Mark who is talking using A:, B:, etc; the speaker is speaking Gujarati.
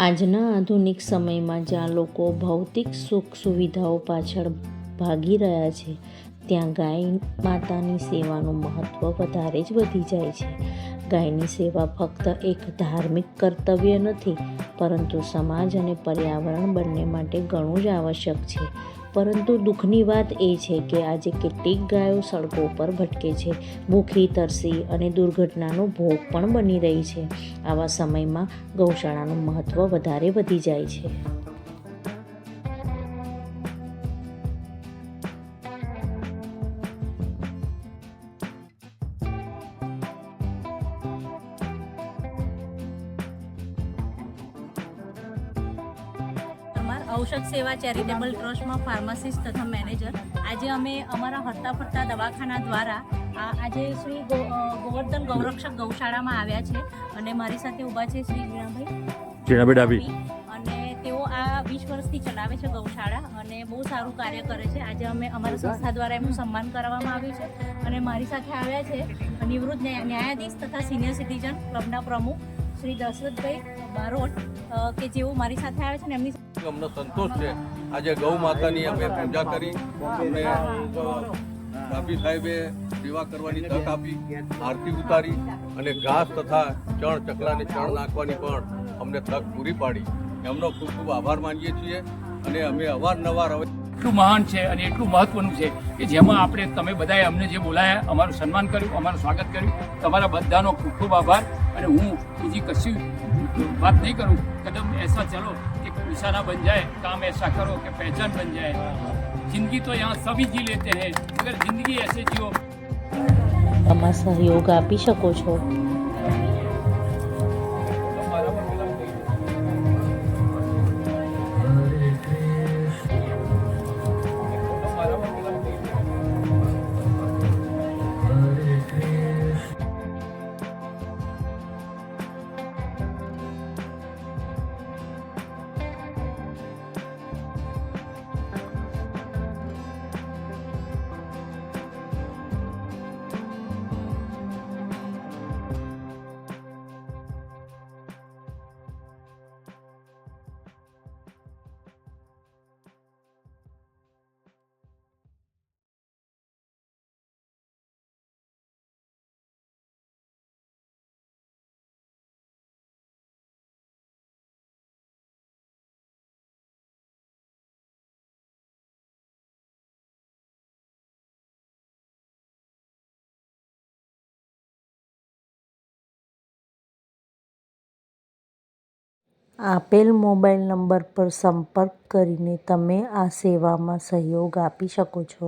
A: આજના આધુનિક સમયમાં જ્યાં લોકો ભૌતિક સુખ સુવિધાઓ પાછળ ભાગી રહ્યા છે, ત્યાં ગાય માતાની સેવાનું મહત્ત્વ વધારે જ વધી જાય છે. ગાયની સેવા ફક્ત એક ધાર્મિક કર્તવ્ય નથી, પરંતુ સમાજ અને પર્યાવરણ બંને માટે ઘણું જ આવશ્યક છે. પરંતુ દુઃખની વાત એ છે કે આજે કેટલીક ગાયો સડકો પર ભટકે છે, ભૂખી, તરસી અને દુર્ઘટનાનો ભોગ પણ બની રહી છે. આવા સમયમાં ગૌશાળાનું મહત્ત્વ વધારે વધી જાય છે.
B: ઔષધ સેવા ચેરિટેબલ ટ્રસ્ટમાં ફાર્માસિસ્ટ તથા મેનેજર. આજે અમે અમારા હરતા ફરતા દવાખાના દ્વારા આજે શ્રી ગોવર્ધન ગૌરક્ષક ગૌશાળામાં આવ્યા છે અને મારી સાથે ઊભા છે શ્રી જીણાભાઈ ડાભી, અને તેઓ આ 20 વર્ષથી ચલાવે છે ગૌશાળા અને બહુ સારું કાર્ય કરે છે. આજે અમે અમારા સંસ્થા દ્વારા એમનું સન્માન કરવામાં આવ્યું છે અને મારી સાથે આવ્યા છે નિવૃત્ત ન્યાયાધીશ તથા સિનિયર સિટીઝન ક્લબના પ્રમુખ શ્રી દશરથભાઈ બારોટ, કે જેઓ મારી સાથે આવ્યા છે ને એમની
C: અમને સંતોષ છે. આજે ગૌ માતાની અમે પૂજા કરી, અમને ડાભી સાહેબે સેવા કરવાની તક આપી, આરતી ઉતારી અને ઘાસ તથા ચકલાને ચણ નાખવાની પણ અમને તક પૂરી પાડી. એમનો ખૂબ ખૂબ આભાર માનીએ છીએ અને અમે અવારનવાર હવે
D: એટલું મહાન છે અને એટલું મહત્વનું છે કે જેમાં આપણે તમે બધાએ અમને જે બોલાયા, અમારું સન્માન કર્યું, અમારું સ્વાગત કર્યું, તમારા બધાનો ખૂબ ખૂબ આભાર. અને હું બીજી કશી बात नहीं करूँ. कदम ऐसा चलो कि निशाना बन जाए, काम ऐसा करो कि पहचान बन जाए. जिंदगी तो यहाँ सभी जी लेते हैं, मगर जिंदगी ऐसे जियो.
A: આમાં સહયોગ આપી શકો છો. આપેલ મોબાઈલ નંબર પર સંપર્ક કરીને તમે આ સેવામાં સહયોગ આપી શકો છો.